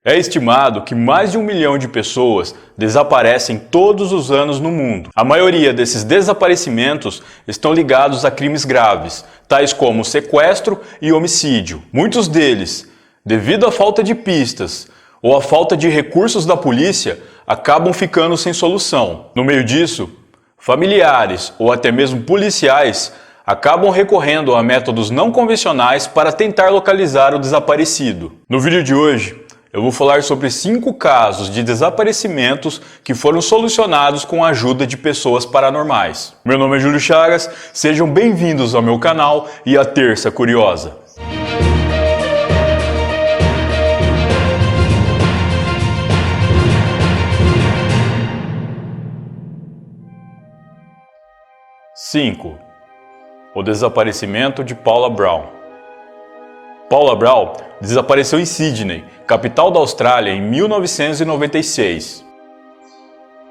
É estimado que mais de 1 milhão de pessoas desaparecem todos os anos no mundo. A maioria desses desaparecimentos estão ligados a crimes graves, tais como sequestro e homicídio. Muitos deles, devido à falta de pistas ou à falta de recursos da polícia, acabam ficando sem solução. No meio disso, familiares ou até mesmo policiais acabam recorrendo a métodos não convencionais para tentar localizar o desaparecido. No vídeo de hoje, eu vou falar sobre 5 casos de desaparecimentos que foram solucionados com a ajuda de pessoas paranormais. Meu nome é Júlio Chagas, sejam bem-vindos ao meu canal e à Terça Curiosa. O desaparecimento de Paula Brown. Paula Brown desapareceu em Sydney, capital da Austrália, em 1996.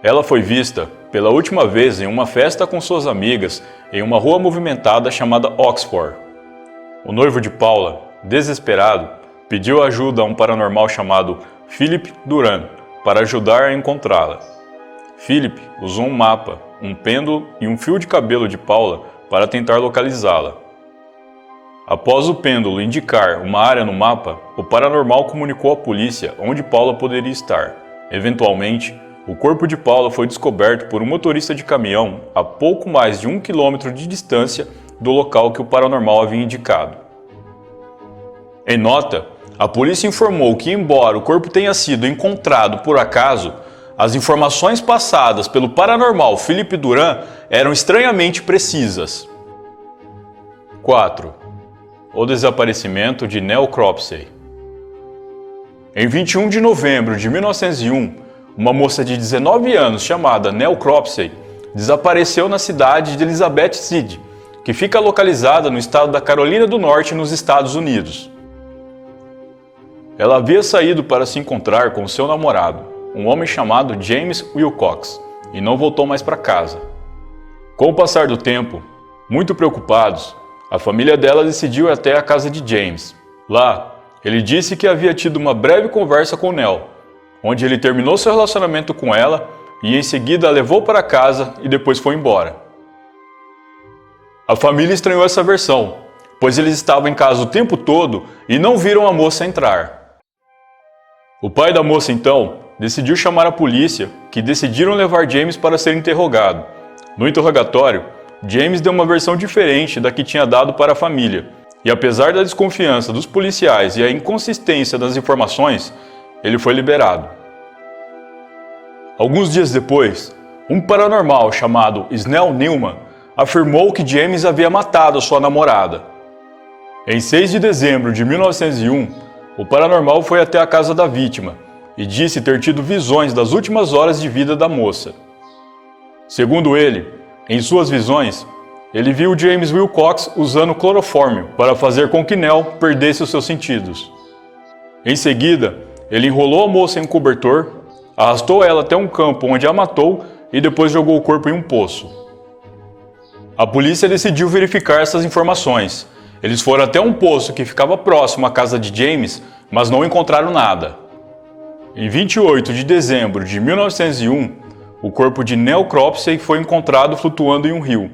Ela foi vista pela última vez em uma festa com suas amigas em uma rua movimentada chamada Oxford. O noivo de Paula, desesperado, pediu ajuda a um paranormal chamado Philip Duran para ajudar a encontrá-la. Philip usou um mapa, um pêndulo e um fio de cabelo de Paula para tentar localizá-la. Após o pêndulo indicar uma área no mapa, o paranormal comunicou à polícia onde Paula poderia estar. Eventualmente, o corpo de Paula foi descoberto por um motorista de caminhão a pouco mais de 1 quilômetro de distância do local que o paranormal havia indicado. Em nota, a polícia informou que, embora o corpo tenha sido encontrado por acaso, as informações passadas pelo paranormal Philip Duran eram estranhamente precisas. 4. O desaparecimento de Nell Cropsey. Em 21 de novembro de 1901, uma moça de 19 anos chamada Nell Cropsey desapareceu na cidade de Elizabeth City, que fica localizada no estado da Carolina do Norte, nos Estados Unidos. Ela havia saído para se encontrar com seu namorado, um homem chamado James Wilcox, e não voltou mais para casa. Com o passar do tempo, muito preocupados, a família dela decidiu ir até a casa de James. Lá, ele disse que havia tido uma breve conversa com Nell, onde ele terminou seu relacionamento com ela e em seguida a levou para casa e depois foi embora. A família estranhou essa versão, pois eles estavam em casa o tempo todo e não viram a moça entrar. O pai da moça então decidiu chamar a polícia, que decidiram levar James para ser interrogado. No interrogatório, James deu uma versão diferente da que tinha dado para a família, e apesar da desconfiança dos policiais e a inconsistência das informações, ele foi liberado. Alguns dias depois, um paranormal chamado Snell Newman afirmou que James havia matado sua namorada. Em 6 de dezembro de 1901, o paranormal foi até a casa da vítima e disse ter tido visões das últimas horas de vida da moça. Segundo ele, em suas visões, ele viu James Wilcox usando clorofórmio para fazer com que Nell perdesse os seus sentidos. Em seguida, ele enrolou a moça em um cobertor, arrastou ela até um campo onde a matou e depois jogou o corpo em um poço. A polícia decidiu verificar essas informações. Eles foram até um poço que ficava próximo à casa de James, mas não encontraram nada. Em 28 de dezembro de 1901, o corpo de Nell Cropsey foi encontrado flutuando em um rio.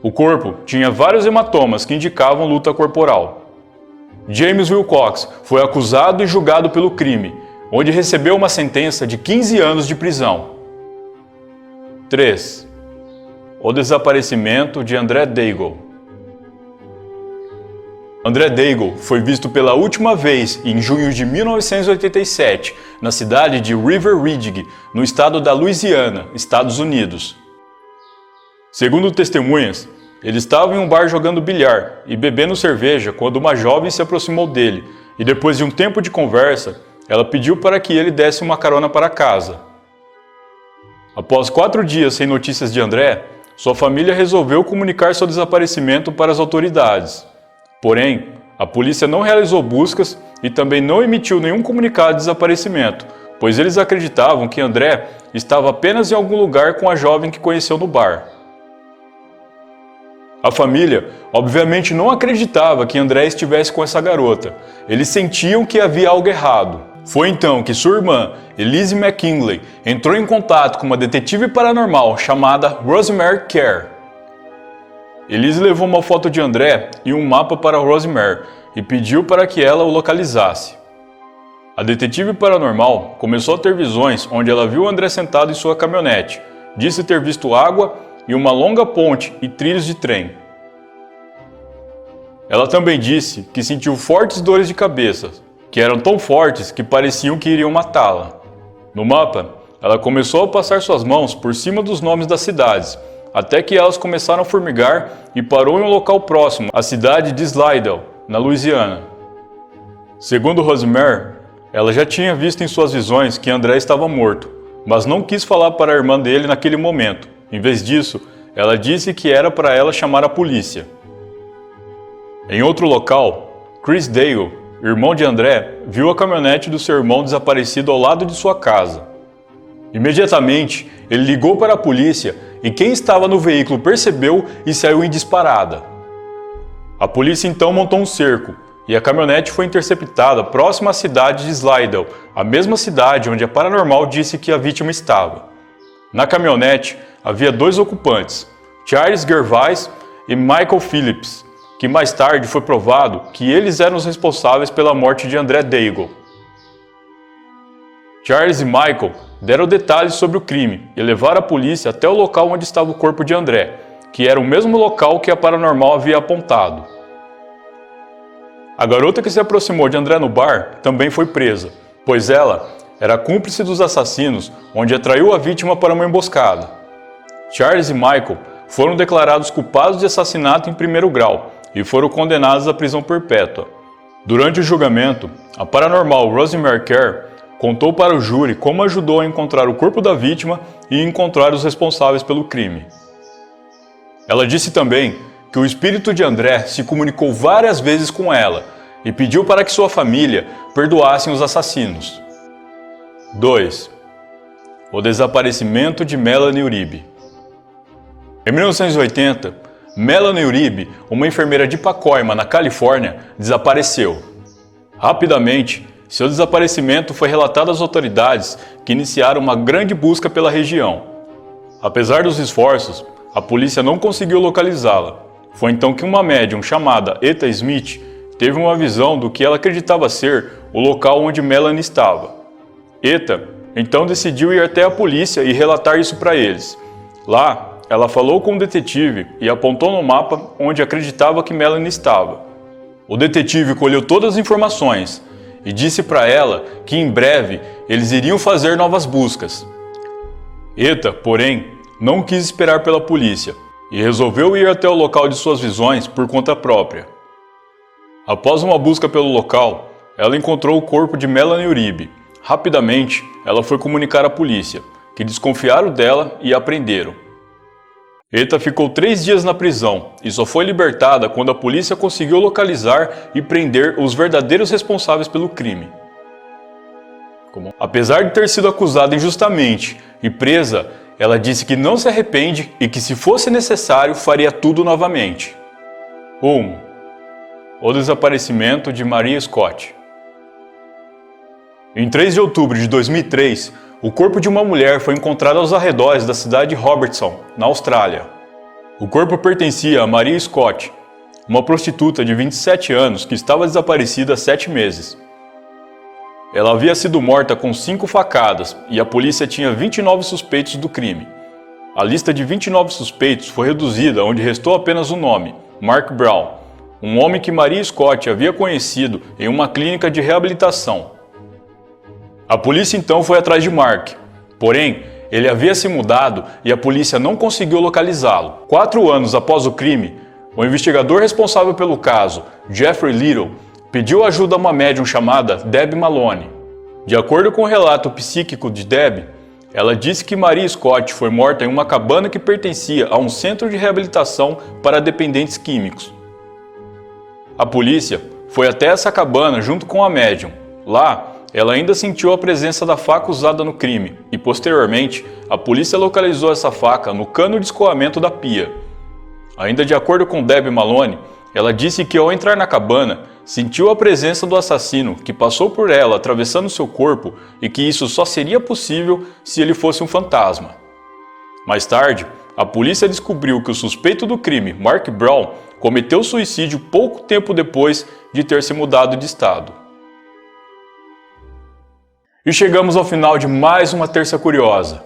O corpo tinha vários hematomas que indicavam luta corporal. James Wilcox foi acusado e julgado pelo crime, onde recebeu uma sentença de 15 anos de prisão. 3. O desaparecimento de André Daigle. André Daigle foi visto pela última vez em junho de 1987, na cidade de River Ridge, no estado da Louisiana, Estados Unidos. Segundo testemunhas, ele estava em um bar jogando bilhar e bebendo cerveja quando uma jovem se aproximou dele e, depois de um tempo de conversa, ela pediu para que ele desse uma carona para casa. Após 4 dias sem notícias de André, sua família resolveu comunicar seu desaparecimento para as autoridades. Porém, a polícia não realizou buscas e também não emitiu nenhum comunicado de desaparecimento, pois eles acreditavam que André estava apenas em algum lugar com a jovem que conheceu no bar. A família, obviamente, não acreditava que André estivesse com essa garota. Eles sentiam que havia algo errado. Foi então que sua irmã, Elise McKinley, entrou em contato com uma detetive paranormal chamada Rosemary Kerr. Elise levou uma foto de André e um mapa para Rosemary e pediu para que ela o localizasse. A detetive paranormal começou a ter visões onde ela viu André sentado em sua caminhonete, disse ter visto água e uma longa ponte e trilhos de trem. Ela também disse que sentiu fortes dores de cabeça, que eram tão fortes que pareciam que iriam matá-la. No mapa, ela começou a passar suas mãos por cima dos nomes das cidades, até que elas começaram a formigar e parou em um local próximo, a cidade de Slidell, na Louisiana. Segundo Rosemary, ela já tinha visto em suas visões que André estava morto, mas não quis falar para a irmã dele naquele momento. Em vez disso, ela disse que era para ela chamar a polícia. Em outro local, Chris Dale, irmão de André, viu a caminhonete do seu irmão desaparecido ao lado de sua casa. Imediatamente, ele ligou para a polícia e quem estava no veículo percebeu e saiu em disparada. A polícia então montou um cerco e a caminhonete foi interceptada próxima à cidade de Slidell, a mesma cidade onde a paranormal disse que a vítima estava. Na caminhonete havia 2 ocupantes, Charles Gervais e Michael Phillips, que mais tarde foi provado que eles eram os responsáveis pela morte de André Daigle. Charles e Michael deram detalhes sobre o crime e levaram a polícia até o local onde estava o corpo de André, que era o mesmo local que a paranormal havia apontado. A garota que se aproximou de André no bar também foi presa, pois ela era cúmplice dos assassinos, onde atraiu a vítima para uma emboscada. Charles e Michael foram declarados culpados de assassinato em primeiro grau e foram condenados à prisão perpétua. Durante o julgamento, a paranormal Rosemary Kerr contou para o júri como ajudou a encontrar o corpo da vítima e encontrar os responsáveis pelo crime. Ela disse também que o espírito de André se comunicou várias vezes com ela e pediu para que sua família perdoassem os assassinos. 2. O desaparecimento de Melanie Uribe. Em 1980, Melanie Uribe, uma enfermeira de Pacoima, na Califórnia, desapareceu. Rapidamente, seu desaparecimento foi relatado às autoridades, que iniciaram uma grande busca pela região. Apesar dos esforços, a polícia não conseguiu localizá-la. Foi então que uma médium chamada Eta Smith teve uma visão do que ela acreditava ser o local onde Melanie estava. Eta então decidiu ir até a polícia e relatar isso para eles. Lá, ela falou com o detetive e apontou no mapa onde acreditava que Melanie estava. O detetive colheu todas as informações e disse para ela que em breve eles iriam fazer novas buscas. Eta, porém, não quis esperar pela polícia e resolveu ir até o local de suas visões por conta própria. Após uma busca pelo local, ela encontrou o corpo de Melanie Uribe. Rapidamente, ela foi comunicar à polícia, que desconfiaram dela e a prenderam. Eta ficou 3 dias na prisão e só foi libertada quando a polícia conseguiu localizar e prender os verdadeiros responsáveis pelo crime. Apesar de ter sido acusada injustamente e presa, ela disse que não se arrepende e que, se fosse necessário, faria tudo novamente. 1. O desaparecimento de Maria Scott. Em 3 de outubro de 2003, o corpo de uma mulher foi encontrado aos arredores da cidade de Robertson, na Austrália. O corpo pertencia a Maria Scott, uma prostituta de 27 anos que estava desaparecida há 7 meses. Ela havia sido morta com 5 facadas e a polícia tinha 29 suspeitos do crime. A lista de 29 suspeitos foi reduzida, onde restou apenas um nome, Mark Brown, um homem que Maria Scott havia conhecido em uma clínica de reabilitação. A polícia então foi atrás de Mark, porém, ele havia se mudado e a polícia não conseguiu localizá-lo. 4 anos após o crime, o investigador responsável pelo caso, Jeffrey Little, pediu ajuda a uma médium chamada Deb Maloney. De acordo com o relato psíquico de Deb, ela disse que Maria Scott foi morta em uma cabana que pertencia a um centro de reabilitação para dependentes químicos. A polícia foi até essa cabana junto com a médium. Lá, ela ainda sentiu a presença da faca usada no crime e, posteriormente, a polícia localizou essa faca no cano de escoamento da pia. Ainda de acordo com Debbie Maloney, ela disse que ao entrar na cabana, sentiu a presença do assassino que passou por ela atravessando seu corpo e que isso só seria possível se ele fosse um fantasma. Mais tarde, a polícia descobriu que o suspeito do crime, Mark Brown, cometeu suicídio pouco tempo depois de ter se mudado de estado. E chegamos ao final de mais uma Terça Curiosa.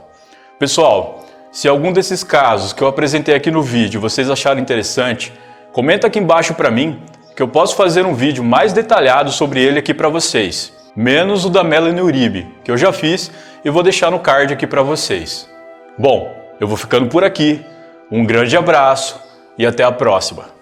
Pessoal, se algum desses casos que eu apresentei aqui no vídeo vocês acharam interessante, comenta aqui embaixo para mim que eu posso fazer um vídeo mais detalhado sobre ele aqui para vocês. Menos o da Melanie Uribe, que eu já fiz e vou deixar no card aqui para vocês. Bom, eu vou ficando por aqui. Um grande abraço e até a próxima.